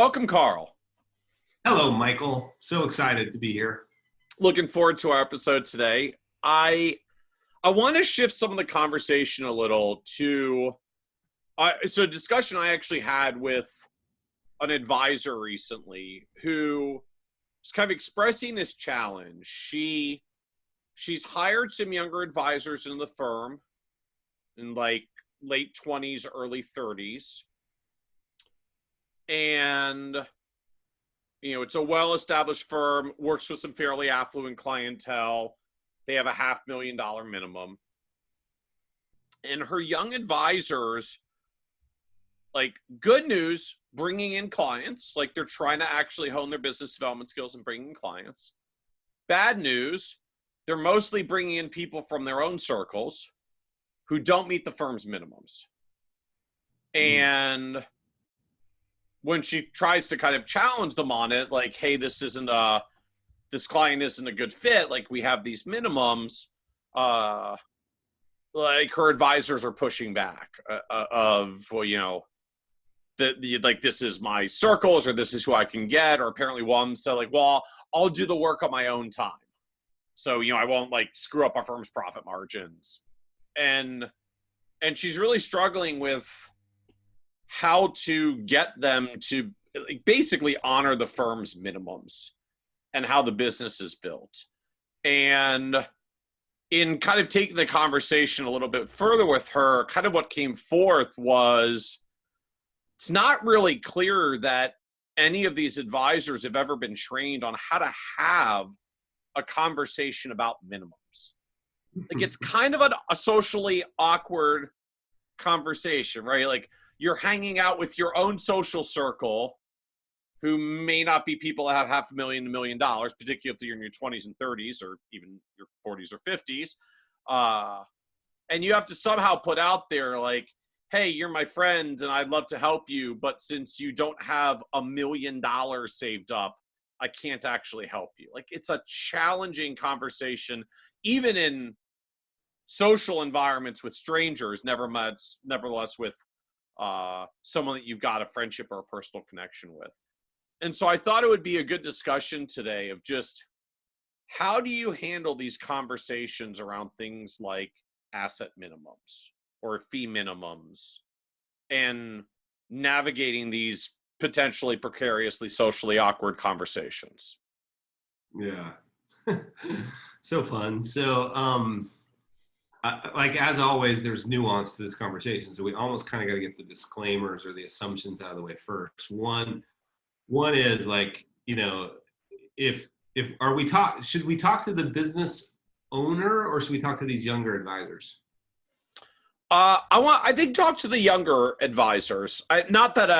Welcome, Carl. Hello, Michael. So excited to be here. Looking forward to our episode today. I want to shift some of the conversation a little to so a discussion I actually had with an advisor recently who was kind of expressing this challenge. She's hired some younger advisors in the firm in like late 20s, early 30s. And it's a well-established firm, works with some fairly affluent clientele. They have a $500,000 minimum. And her young advisors, like, good news, bringing in clients. Like, they're trying to actually hone their business development skills and bringing in clients. Bad news, they're mostly bringing in people from their own circles who don't meet the firm's minimums. And when she tries to kind of challenge them on it, like, hey, this client isn't a good fit. Like, we have these minimums. Like, her advisors are pushing back like, this is my circles, or this is who I can get, or apparently one said, like, well, I'll do the work on my own time. So, I won't like screw up our firm's profit margins. And she's really struggling with how to get them to basically honor the firm's minimums and how the business is built. And in kind of taking the conversation a little bit further with her, kind of what came forth was it's not really clear that any of these advisors have ever been trained on how to have a conversation about minimums. Like, it's kind of a socially awkward conversation, right? Like, you're hanging out with your own social circle who may not be people that have $500,000 to $1 million, particularly if you're in your 20s and 30s or even your 40s or 50s. And you have to somehow put out there like, hey, you're my friend and I'd love to help you, but since you don't have $1 million saved up, I can't actually help you. Like, it's a challenging conversation, even in social environments with strangers, nevertheless with someone that you've got a friendship or a personal connection with. And so I thought it would be a good discussion today of just how do you handle these conversations around things like asset minimums or fee minimums and navigating these potentially precariously socially awkward conversations. Yeah. So fun. So, like, as always, there's nuance to this conversation. So we almost kind of got to get the disclaimers or the assumptions out of the way first. One is like, if should we talk to the business owner or should we talk to these younger advisors? I think talk to the younger advisors. Not that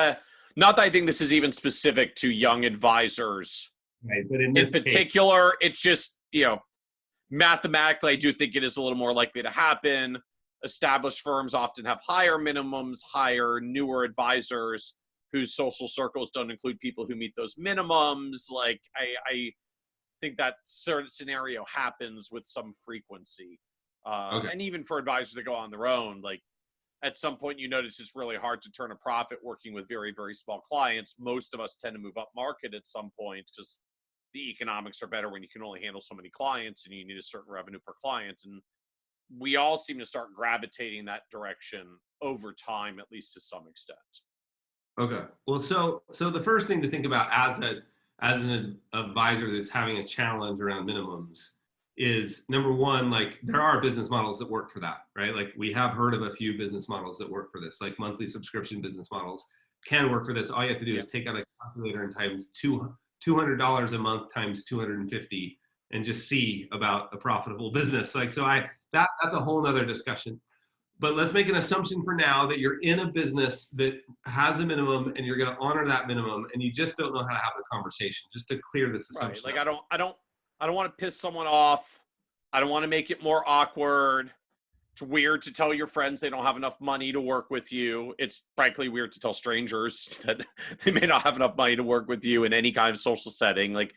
I think this is even specific to young advisors. Right, but in particular, it's just, mathematically, I do think it is a little more likely to happen. Established firms often have higher minimums, hire newer advisors whose social circles don't include people who meet those minimums. Like, I think that certain scenario happens with some frequency. Okay. And even for advisors that go on their own, like, at some point you notice it's really hard to turn a profit working with very, very small clients. Most of us tend to move up market at some point because the economics are better when you can only handle so many clients and you need a certain revenue per client. And we all seem to start gravitating that direction over time, at least to some extent. Okay. Well, so the first thing to think about as an advisor that's having a challenge around minimums is, number one, like, there are business models that work for that, right? Like, we have heard of a few business models that work for this, like monthly subscription business models can work for this. All you have to do is take out a calculator and times $200 a month times 250 and just see about a profitable business. Like, so that's a whole nother discussion. But let's make an assumption for now that you're in a business that has a minimum and you're going to honor that minimum and you just don't know how to have the conversation, just to clear this assumption. Right. Like, I don't want to piss someone off. I don't want to make it more awkward. It's weird to tell your friends they don't have enough money to work with you. It's frankly weird to tell strangers that they may not have enough money to work with you in any kind of social setting. Like,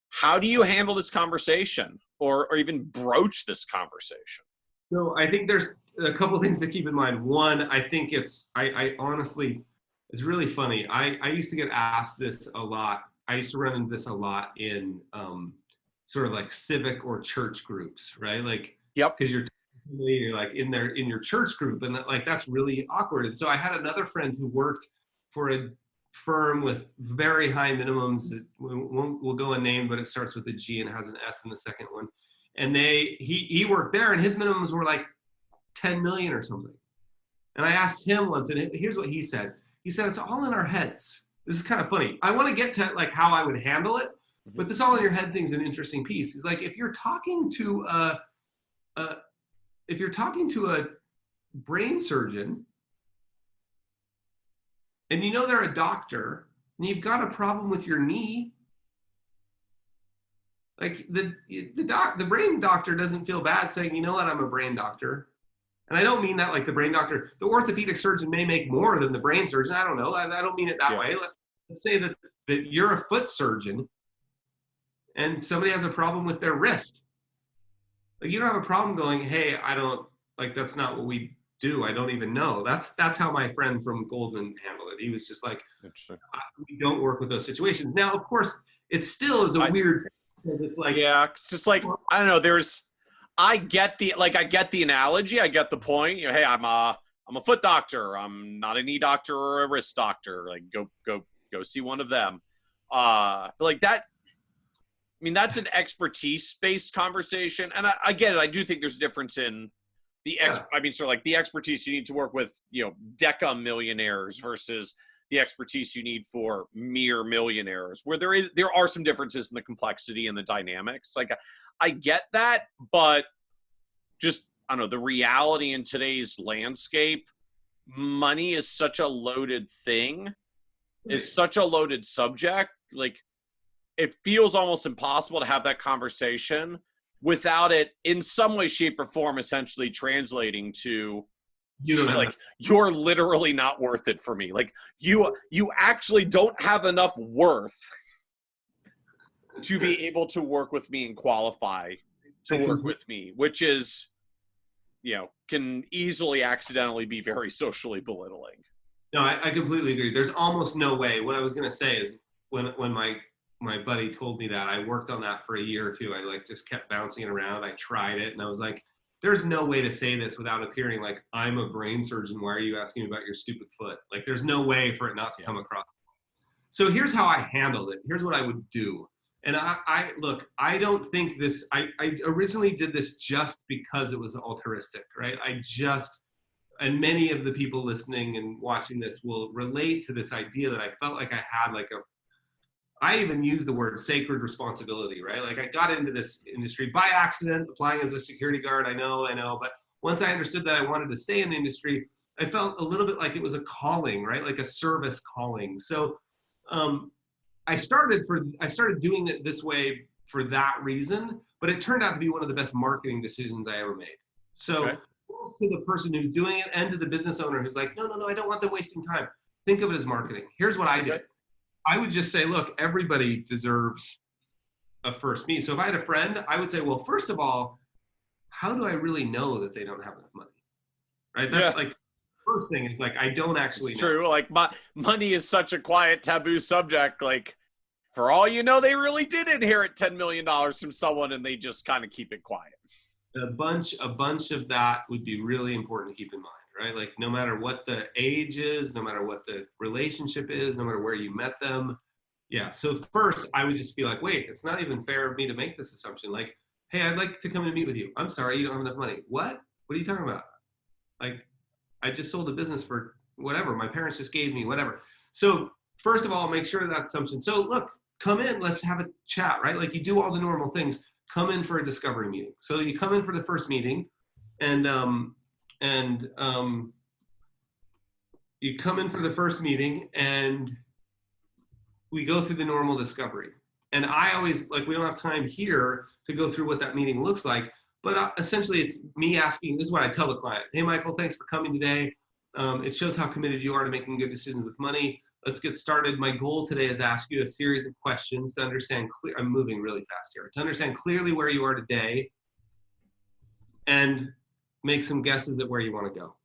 how do you handle this conversation or even broach this conversation? So I think there's a couple of things to keep in mind. One, I think I honestly It's really funny. I used to get asked this a lot. I used to run into this a lot in sort of like civic or church groups, right? Like, Yep. because you're like in your church group, and like that's really awkward. And so I had another friend who worked for a firm with very high minimums. We'll go unnamed, but it starts with a G and has an S in the second one. And he worked there, and his minimums were like 10 million or something. And I asked him once, and here's what he said. He said, it's all in our heads. This is kind of funny. I want to get to like how I would handle it, but this all in your head thing's an interesting piece. It's like if you're talking to a brain surgeon, and you know they're a doctor, and you've got a problem with your knee, like the brain doctor doesn't feel bad saying, you know what, I'm a brain doctor. And I don't mean that like the brain doctor, the orthopedic surgeon may make more than the brain surgeon. I don't know. I don't mean it that way. Let's say that you're a foot surgeon and somebody has a problem with their wrist. Like you don't have a problem going, hey, I don't, like that's not what we do. I don't even know. That's how my friend from Goldman handled it. He was just like, we don't work with those situations. Now, of course, it still is a weird thing because it's like, it's just like, I don't know. I get the analogy. I get the point. You know, hey, I'm a foot doctor. I'm not a knee doctor or a wrist doctor. Like go see one of them. But like that, I mean, that's an expertise-based conversation. And I get it. I do think there's a difference in I mean, sort of like the expertise you need to work with, you know, deca millionaires versus the expertise you need for mere millionaires, where there are some differences in the complexity and the dynamics. Like I get that, but just, I don't know, the reality in today's landscape, money is such a loaded thing, is such a loaded subject. Like it feels almost impossible to have that conversation without it in some way, shape, or form essentially translating to you're literally not worth it for me. Like you actually don't have enough worth to be able to work with me and qualify to work with me, which is, you know, can easily accidentally be very socially belittling. No, I completely agree. There's almost no way. What I was going to say is when my buddy told me that, I worked on that for a year or two. I like just kept bouncing it around. I tried it and I was like, there's no way to say this without appearing like I'm a brain surgeon. Why are you asking me about your stupid foot? Like there's no way for it not to come across. So here's how I handled it. Here's what I would do. And I look, I don't think this, I originally did this just because it was altruistic, right? And many of the people listening and watching this will relate to this idea that I felt like I had like I even use the word sacred responsibility, right? Like I got into this industry by accident, applying as a security guard. I know. But once I understood that I wanted to stay in the industry, I felt a little bit like it was a calling, right? Like a service calling. So I started doing it this way for that reason, but it turned out to be one of the best marketing decisions I ever made. So both to the person who's doing it and to the business owner who's like, no, I don't want them wasting time. Think of it as marketing. Here's what I did. I would just say, look, everybody deserves a first meet. So if I had a friend, I would say, well, first of all, how do I really know that they don't have enough money? Right? That's like first thing is like, I don't actually know. True. Like money is such a quiet, taboo subject. Like for all you know, they really did inherit $10 million from someone and they just kind of keep it quiet. A bunch of that would be really important to keep in mind, right? Like no matter what the age is, no matter what the relationship is, no matter where you met them. Yeah. So first I would just be like, wait, it's not even fair of me to make this assumption. Like, hey, I'd like to come and meet with you. I'm sorry, you don't have enough money. What are you talking about? Like, I just sold a business for whatever. My parents just gave me whatever. So first of all, make sure that assumption. So look, come in, let's have a chat, right? Like you do all the normal things. Come in for a discovery meeting. So you come in for the first meeting and you come in for the first meeting and we go through the normal discovery. And I always, like, we don't have time here to go through what that meeting looks like, but essentially it's me asking, this is what I tell the client. Hey, Michael, thanks for coming today. It shows how committed you are to making good decisions with money. Let's get started. My goal today is to ask you a series of questions to understand, I'm moving really fast here, to understand clearly where you are today and make some guesses at where you want to go.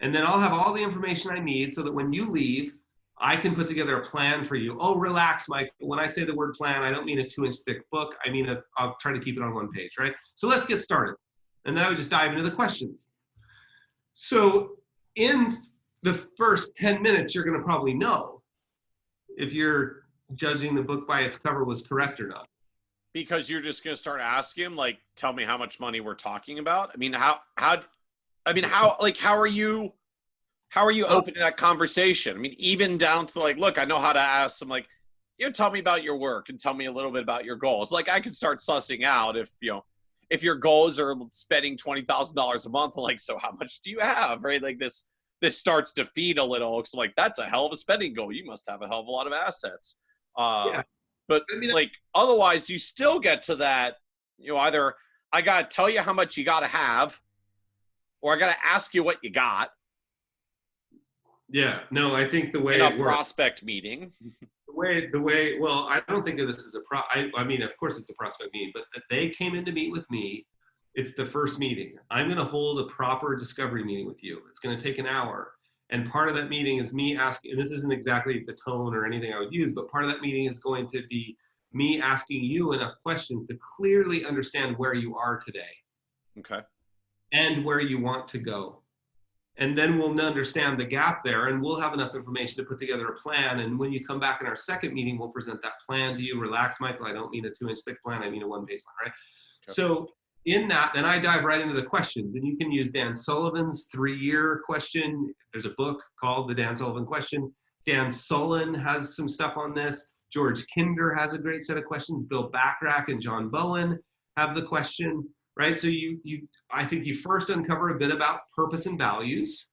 And then I'll have all the information I need so that when you leave, I can put together a plan for you. Oh, relax, Mike. When I say the word plan, I don't mean a 2-inch thick book. I mean, I'll try to keep it on one page, right? So let's get started. And then I would just dive into the questions. So in the first 10 minutes, you're going to probably know if you're judging the book by its cover was correct or not. Because you're just going to start asking him, like, tell me how much money we're talking about. I mean, how are you open to that conversation? I mean, even down to like, look, I know how to ask them, like, tell me about your work and tell me a little bit about your goals. Like, I could start sussing out if your goals are spending $20,000 a month, like, so how much do you have, right? Like this starts to feed a little. It's like, that's a hell of a spending goal. You must have a hell of a lot of assets. Yeah. But like, otherwise you still get to that, either I got to tell you how much you got to have, or I got to ask you what you got. Yeah, no, I think the way in a prospect meeting. The way, well, I don't think of this as I mean, of course it's a prospect meeting, but they came in to meet with me. It's the first meeting. I'm going to hold a proper discovery meeting with you. It's going to take an hour. And part of that meeting is me asking, and this isn't exactly the tone or anything I would use, but part of that meeting is going to be me asking you enough questions to clearly understand where you are today. Okay. And where you want to go. And then we'll understand the gap there, and we'll have enough information to put together a plan. And when you come back in our second meeting, we'll present that plan to you. Relax, Michael. I don't mean a 2-inch thick plan. I mean a 1-page plan, right? Okay. So in that, then I dive right into the questions. And you can use Dan Sullivan's 3-year question. There's a book called The Dan Sullivan Question. Dan Sullen has some stuff on this. George Kinder has a great set of questions. Bill Bachrach and John Bowen have the question. Right, so I think you first uncover a bit about purpose and values.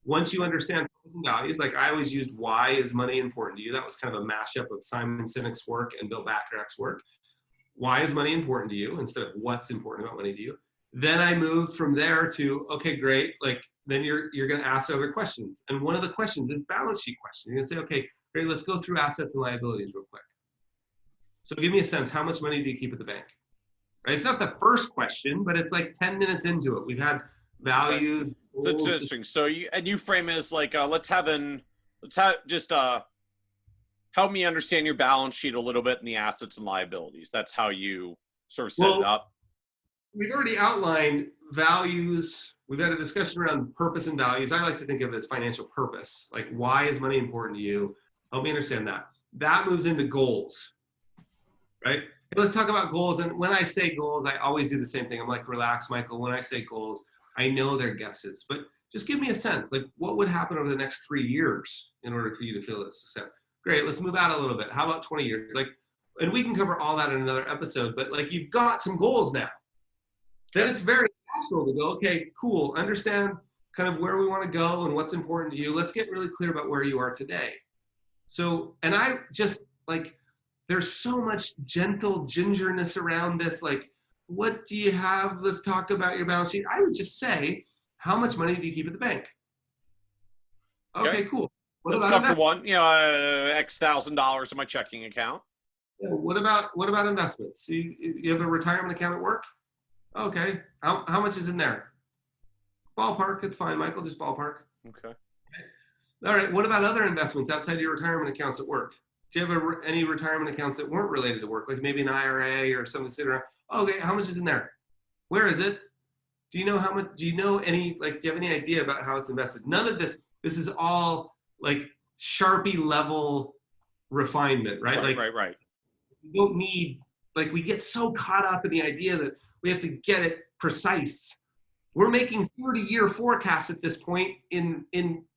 Once you understand purpose and values, like I always used why is money important to you? That was kind of a mashup of Simon Sinek's work and Bill Bachrach's work. Why is money important to you instead of what's important about money to you? Then I moved from there to, okay, great. Like then you're going to ask other questions. And one of the questions is balance sheet question. You're going to say, okay, great, let's go through assets and liabilities real quick. So give me a sense, how much money do you keep at the bank? Right? It's not the first question, but it's like 10 minutes into it. We've had values. So it's interesting. So you frame it as like, let's help me understand your balance sheet a little bit and the assets and liabilities. That's how you sort of set it up. We've already outlined values. We've had a discussion around purpose and values. I like to think of it as financial purpose. Like, why is money important to you? Help me understand that. That moves into goals, right? Let's talk about goals. And when I say goals, I always do the same thing. I'm like, relax, Michael. When I say goals, I know they're guesses, but just give me a sense. Like, what would happen over the next 3 years in order for you to feel a success? Great, let's move out a little bit. How about 20 years? Like, and we can cover all that in another episode, but like, you've got some goals now. Then it's very natural to go, okay, cool. Understand kind of where we want to go and what's important to you. Let's get really clear about where you are today. So, and I just like, there's so much gentle gingerness around this. Like, what do you have? Let's talk about your balance sheet. I would just say, how much money do you keep at the bank? Okay, cool. Let's go for one, X $1,000 in my checking account. Yeah, what about investments? You have a retirement account at work? Okay. How much is in there? Ballpark. It's fine, Michael. Just ballpark. Okay. All right. What about other investments outside of your retirement accounts at work? Do you have any retirement accounts that weren't related to work, like maybe an IRA or something similar? Okay, how much is in there? Where is it? Do you know how much? Do you know any? Like, do you have any idea about how it's invested? None of this. This is all like Sharpie level refinement, right? Right. You don't need. Like, we get so caught up in the idea that we have to get it precise. We're making 30-year forecasts at this point in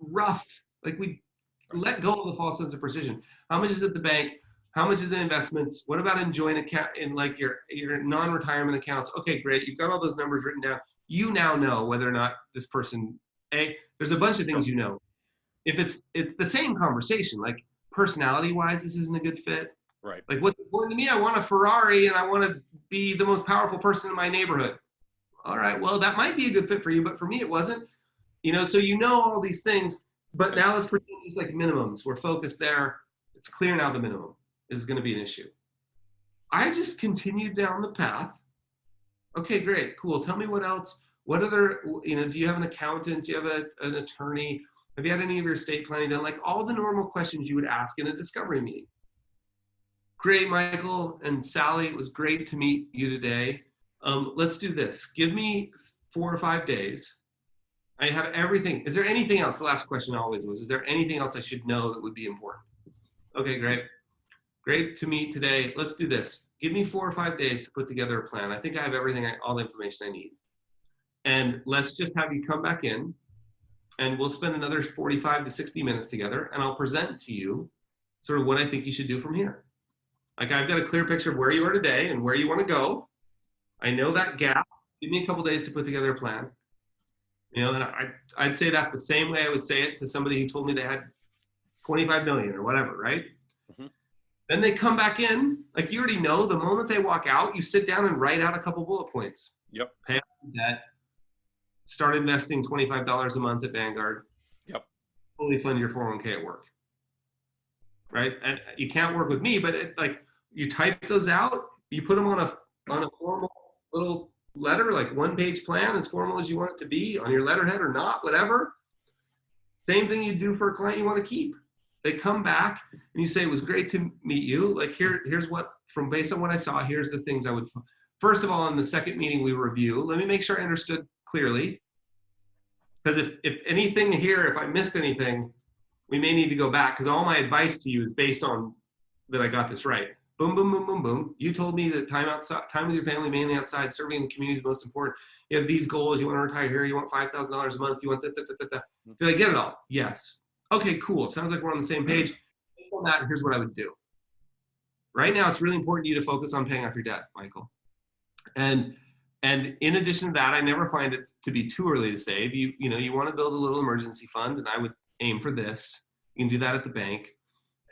rough. Like, we let go of the false sense of precision. How much is at the bank? How much is in investments? What about in joint account, in like your non-retirement accounts? Okay, great. You've got all those numbers written down. You now know whether or not this person, there's a bunch of things you know. If it's the same conversation, like personality-wise, this isn't a good fit. Right. Like, what's important to me? I want a Ferrari and I want to be the most powerful person in my neighborhood. All right, well, that might be a good fit for you, but for me, it wasn't. So you know all these things, but now let's pretend just like minimums. We're focused there. It's clear now the minimum is going to be an issue. I just continued down the path. Okay, great, cool. Tell me what else. What other, do you have an accountant? Do you have an attorney? Have you had any of your estate planning done? Like all the normal questions you would ask in a discovery meeting. Great, Michael and Sally, it was great to meet you today. Let's do this. Give me 4 or 5 days. I have everything. Is there anything else? The last question always was, is there anything else I should know that would be important? Okay, great. Great to meet today. Let's do this. Give me 4 or 5 days to put together a plan. I think I have everything, all the information I need. And let's just have you come back in and we'll spend another 45 to 60 minutes together and I'll present to you sort of what I think you should do from here. Like I've got a clear picture of where you are today and where you want to go. I know that gap. Give me a couple days to put together a plan. And I'd say that the same way I would say it to somebody who told me they had 25 million or whatever, right? Mm-hmm. Then they come back in, like you already know, the moment they walk out, you sit down and write out a couple bullet points. Yep. Pay off debt, start investing $25 a month at Vanguard. Yep. Fully fund your 401k at work. Right? And you can't work with me, but you type those out, you put them on a formal little letter, like 1-page plan, as formal as you want it to be, on your letterhead or not, whatever. Same thing you do for a client you want to keep. They come back and you say, it was great to meet you. Like here's what, from based on what I saw, here's the things I would, first of all, in the second meeting we review, let me make sure I understood clearly. Because if anything here, if I missed anything, we may need to go back, because all my advice to you is based on that I got this right. Boom, boom, boom, boom, boom. You told me that time with your family, mainly outside, serving in the community is most important. You have these goals. You want to retire here. You want $5,000 a month. You want da. Did I get it all? Yes. Okay, cool. Sounds like we're on the same page. Based on that, here's what I would do. Right now, it's really important to you to focus on paying off your debt, Michael. And in addition to that, I never find it to be too early to save. You want to build a little emergency fund, and I would aim for this. You can do that at the bank.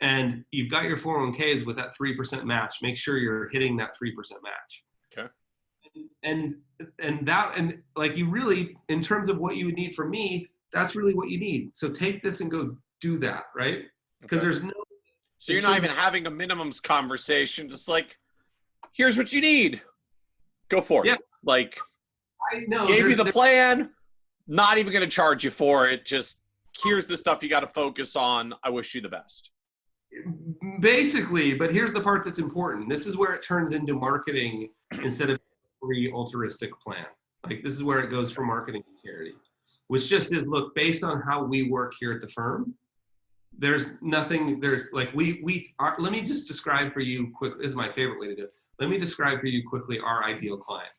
And you've got your 401ks with that 3% match. Make sure you're hitting that 3% match. Okay. And like you really, in terms of what you would need from me, that's really what you need. So take this and go do that, right? Because there's no. So you're not even having a minimums conversation. Just like, here's what you need. Go for it. Yeah. Like, I know. Gave you the plan. Not even going to charge you for it. Just here's the stuff you got to focus on. I wish you the best. Basically, but here's the part that's important. This is where it turns into marketing instead of a free altruistic plan. Like this is where it goes from marketing to charity, which just is, look, based on how we work here at the firm, there's nothing, there's like, let me just describe for you quickly. This is my favorite way to do it. Let me describe for you quickly our ideal client,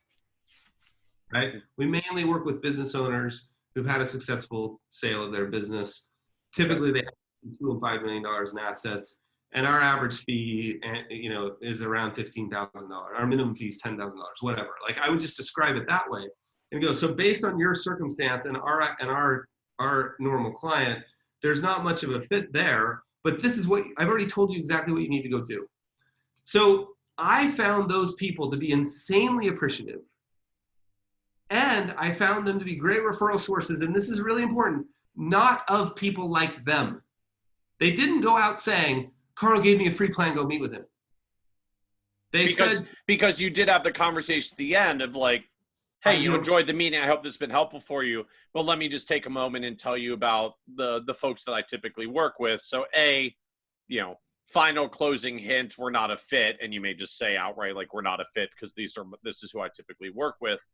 right? We mainly work with business owners who've had a successful sale of their business. Typically they have $2 and $5 million in assets, and our average fee, is around $15,000. Our minimum fee is $10,000, whatever. Like I would just describe it that way and go. So based on your circumstance and our normal client, there's not much of a fit there. But this is what I've already told you exactly what you need to go do. So I found those people to be insanely appreciative, and I found them to be great referral sources. And this is really important. Not of people like them. They didn't go out saying, Carl gave me a free plan, go meet with him. Because you did have the conversation at the end of like, hey, you enjoyed the meeting. I hope this has been helpful for you. But let me just take a moment and tell you about the folks that I typically work with. So final closing hint, we're not a fit. And you may just say outright, like, we're not a fit because this is who I typically work with.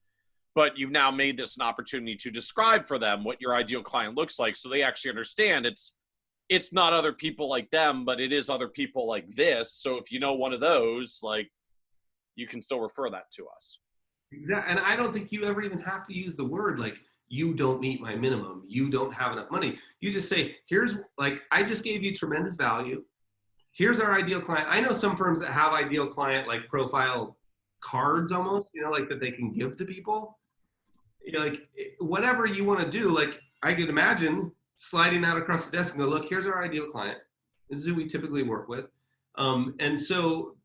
But you've now made this an opportunity to describe for them what your ideal client looks like, so they actually understand it's not other people like them, but it is other people like this. So if you know one of those, like, you can still refer that to us. Yeah, and I don't think you ever even have to use the word like, you don't meet my minimum, you don't have enough money. You just say, here's, like, I just gave you tremendous value. Here's our ideal client. I know some firms that have ideal client like profile cards almost, like that they can give to people. Like whatever you want to do, like I could imagine sliding that across the desk and go, look, here's our ideal client. This is who we typically work with. And so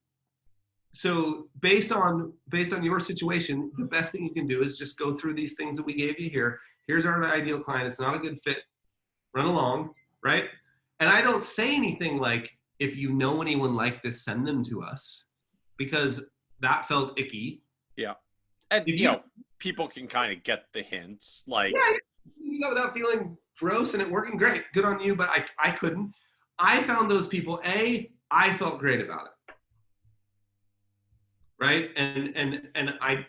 based on your situation, the best thing you can do is just go through these things that we gave you here. Here's our ideal client. It's not a good fit. Run along, right? And I don't say anything like, if you know anyone like this, send them to us, because that felt icky. Yeah. And people can kind of get the hints. Like, Yeah, you know, without feeling gross and it working, great, good on you. But I couldn't. I found those people. I felt great about it, right? And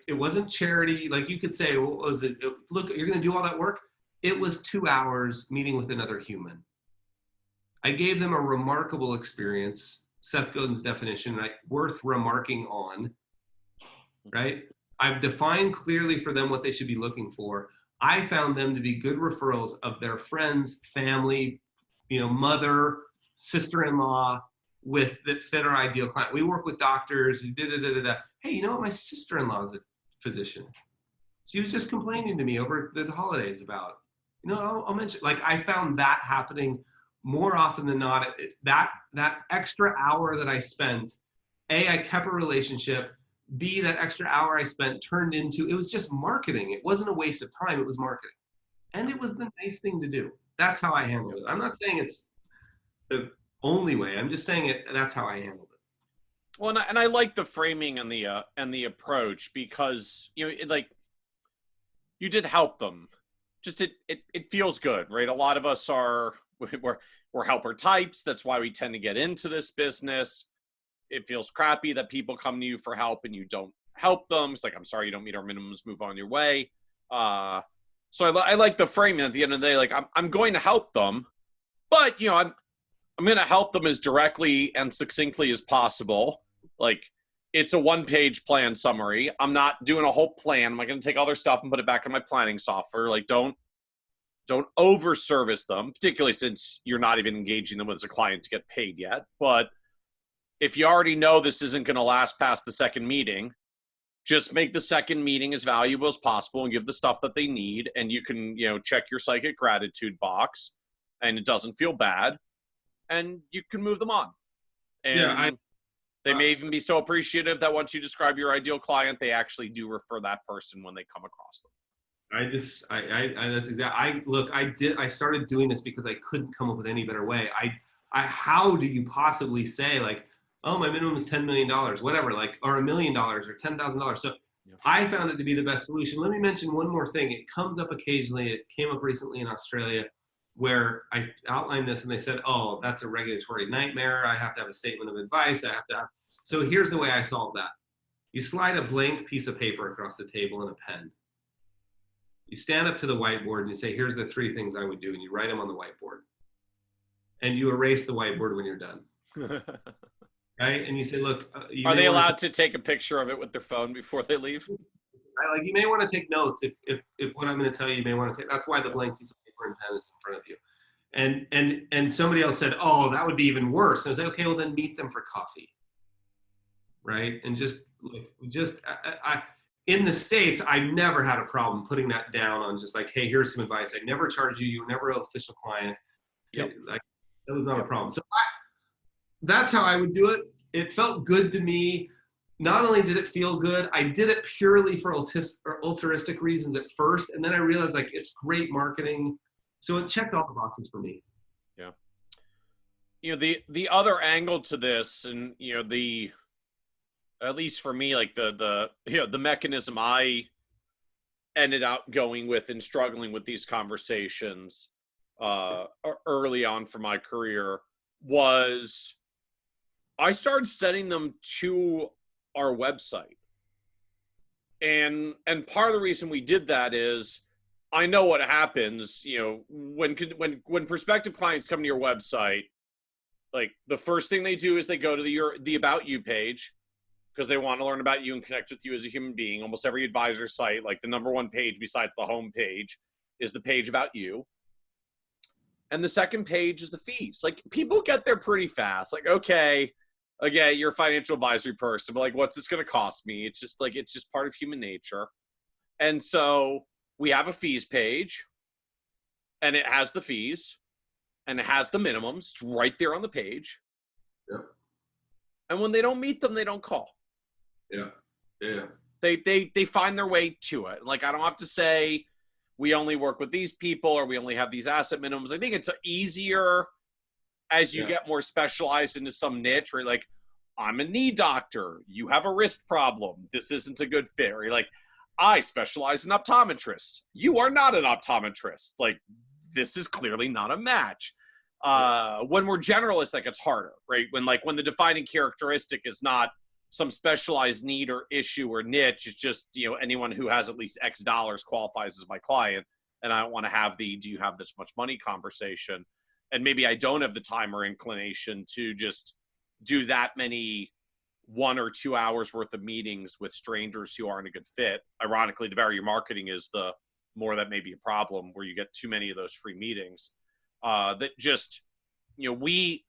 it wasn't charity. Like you could say, well, was it? Look, you're going to do all that work. It was 2 hours meeting with another human. I gave them a remarkable experience. Seth Godin's definition, right? Worth remarking on, right? I've defined clearly for them what they should be looking for. I found them to be good referrals of their friends, family, you know, mother, sister-in-law that fit our ideal client. We work with doctors who Hey, you know what? My sister-in-law is a physician. She was just complaining to me over the holidays about, you know, I'll mention, like I found that happening more often than not. That extra hour that I spent, I kept a relationship. B, that extra hour I spent turned into, it was just marketing. It wasn't a waste of time, it was marketing. And it was the nice thing to do. That's how I handled it. I'm not saying it's the only way. I'm just saying that's how I handled it. well, and I like the framing and the approach, because, you know, like, you did help them. Just it feels good, right? A lot of us we're helper types. That's why we tend to get into this business. It feels crappy that people come to you for help and you don't help them. It's like, I'm sorry, you don't meet our minimums, move on your way. So I like the framing at the end of the day. Like, I'm going to help them, but, you know, I'm going to help them as directly and succinctly as possible. Like, it's a 1-page plan summary. I'm not doing a whole plan. I'm not going to take all their stuff and put it back in my planning software. Like, don't over service them, particularly since you're not even engaging them as a client to get paid yet. But if you already know this isn't going to last past the second meeting, just make the second meeting as valuable as possible and give the stuff that they need. And you can, you know, check your psychic gratitude box and it doesn't feel bad, and you can move them on. And they may even be so appreciative that once you describe your ideal client, they actually do refer that person when they come across them. I started doing this because I couldn't come up with any better way. How do you possibly say, like, oh, my minimum is $10 million, whatever, like, or $1 million or $10,000. So I found it to be the best solution. Let me mention one more thing. It comes up occasionally. It came up recently in Australia where I outlined this and they said, oh, that's a regulatory nightmare. I have to have a statement of advice. So here's the way I solved that. You slide a blank piece of paper across the table and a pen. You stand up to the whiteboard and you say, here's the 3 things I would do. And you write them on the whiteboard. And you erase the whiteboard when you're done. Right? And you say, look, are they allowed to take a picture of it with their phone before they leave? Right? Like, you may want to take notes if what I'm going to tell you may want to take. That's why the blank piece of paper and pen is in front of you. And somebody else said, oh, that would be even worse. And I was like, okay, well then meet them for coffee. Right? And in the States, I never had a problem putting that down on just like, hey, here's some advice. I never charge you. You were never an official client. Yep. That was not a problem. So that's how I would do it. It felt good to me. Not only did it feel good, I did it purely for altruistic reasons at first. And then I realized, like, it's great marketing. So it checked all the boxes for me. Yeah. You know, the other angle to this, and, you know, at least for me, like the mechanism I ended up going with and struggling with these conversations early on for my career was I started sending them to our website. And part of the reason we did that is I know what happens, you know, when prospective clients come to your website, like, the first thing they do is they go to the About You page, because they want to learn about you and connect with you as a human being. Almost every advisor site, like, the number 1 page besides the home page is the page about you. And the second page is the fees. Like, people get there pretty fast. Like, okay, you're a financial advisory person, but, like, what's this going to cost me? It's just part of human nature. And so we have a fees page, and it has the fees, and it has the minimums. It's right there on the page. Yep. And when they don't meet them, they don't call. Yeah. Yeah. They find their way to it. Like, I don't have to say we only work with these people or we only have these asset minimums. I think it's easier as you get more specialized into some niche, right? Like, I'm a knee doctor. You have a wrist problem. This isn't a good fit. Or like, I specialize in optometrists. You are not an optometrist. Like, this is clearly not a match. When we're generalists, that gets harder, right? When the defining characteristic is not some specialized need or issue or niche, it's just, anyone who has at least X dollars qualifies as my client. And I don't want to have the, do you have this much money conversation? And maybe I don't have the time or inclination to just do that many 1 or 2 hours worth of meetings with strangers who aren't a good fit. Ironically, the better your marketing is, the more that may be a problem, where you get too many of those free meetings. That just, we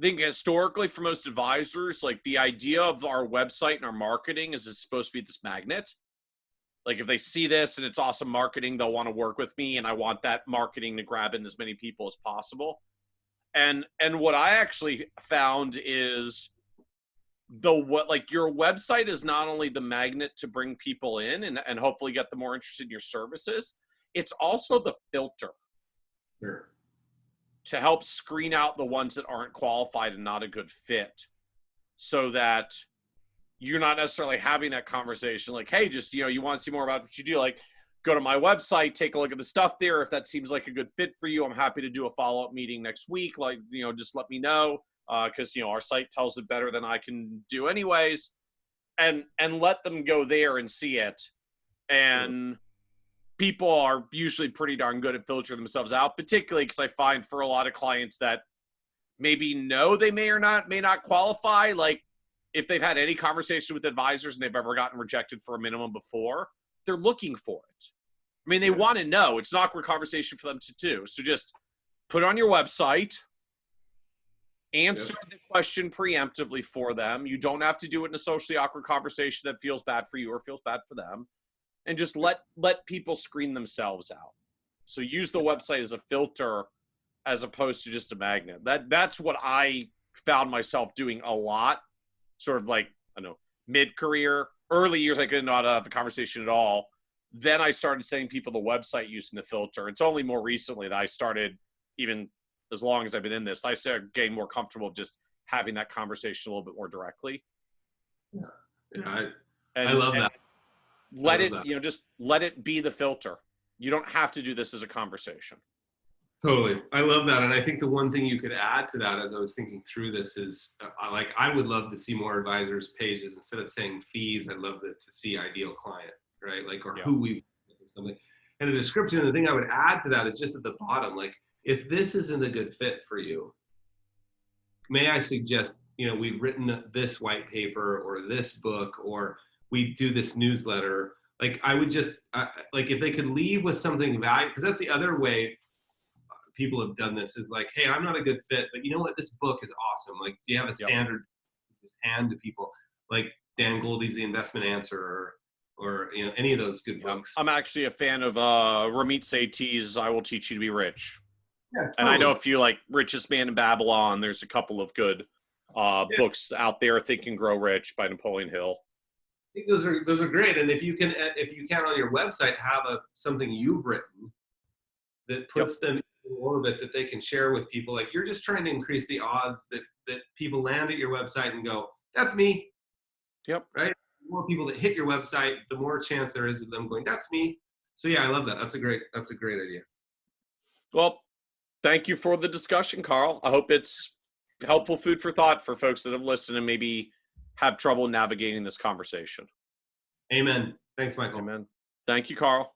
think historically for most advisors, like, the idea of our website and our marketing is it's supposed to be this magnet. Like, if they see this and it's awesome marketing, they'll want to work with me, and I want that marketing to grab in as many people as possible. And what I actually found is your website is not only the magnet to bring people in and hopefully get them more interested in your services, it's also the filter. Sure. To help screen out the ones that aren't qualified and not a good fit, so that you're not necessarily having that conversation like, hey, just, you want to see more about what you do, like, go to my website, take a look at the stuff there. If that seems like a good fit for you, I'm happy to do a follow-up meeting next week. Like, just let me know, because, our site tells it better than I can do anyways, and let them go there and see it. And people are usually pretty darn good at filtering themselves out, particularly because I find for a lot of clients that maybe know they may not qualify, like, if they've had any conversation with advisors and they've ever gotten rejected for a minimum before, they're looking for it. I mean, they want to know. It's an awkward conversation for them to do. So just put it on your website, answer the question preemptively for them. You don't have to do it in a socially awkward conversation that feels bad for you or feels bad for them. And just let people screen themselves out. So use the website as a filter as opposed to just a magnet. That's what I found myself doing a lot, sort of like, I don't know, mid-career. Early years, I didn't know how to have the conversation at all. Then I started sending people the website using the filter. It's only more recently that I started, even as long as I've been in this, I started getting more comfortable of just having that conversation a little bit more directly. I love that. Just let it be the filter. You don't have to do this as a conversation. Totally. I love that. And I think the one thing you could add to that as I was thinking through this is I would love to see more advisors pages. Instead of saying fees, I'd love to see ideal client, right? Like, or who we, or something. And a description, the thing I would add to that is just at the bottom, like, if this isn't a good fit for you, may I suggest, we've written this white paper or this book, or we do this newsletter. Like, I would just, like, if they could leave with something valuable, because that's the other way people have done this, is like, hey, I'm not a good fit, but you know what? This book is awesome. Like, do you have a standard just hand to people? Like Dan Goldie's The Investment Answer, or any of those good books. I'm actually a fan of Ramit Sethi's I Will Teach You to Be Rich. Yeah, totally. And I know if you like Richest Man in Babylon, there's a couple of good books out there. Think and Grow Rich by Napoleon Hill. I think those are great. And if you can on your website have something you've written that puts them in orbit that they can share with people, like, you're just trying to increase the odds that people land at your website and go, that's me. Yep. Right. The more people that hit your website, the more chance there is of them going, that's me. So yeah, I love that. That's a great idea. Well, thank you for the discussion, Carl. I hope it's helpful food for thought for folks that have listened and maybe have trouble navigating this conversation. Amen. Thanks, Michael. Amen. Thank you, Carl.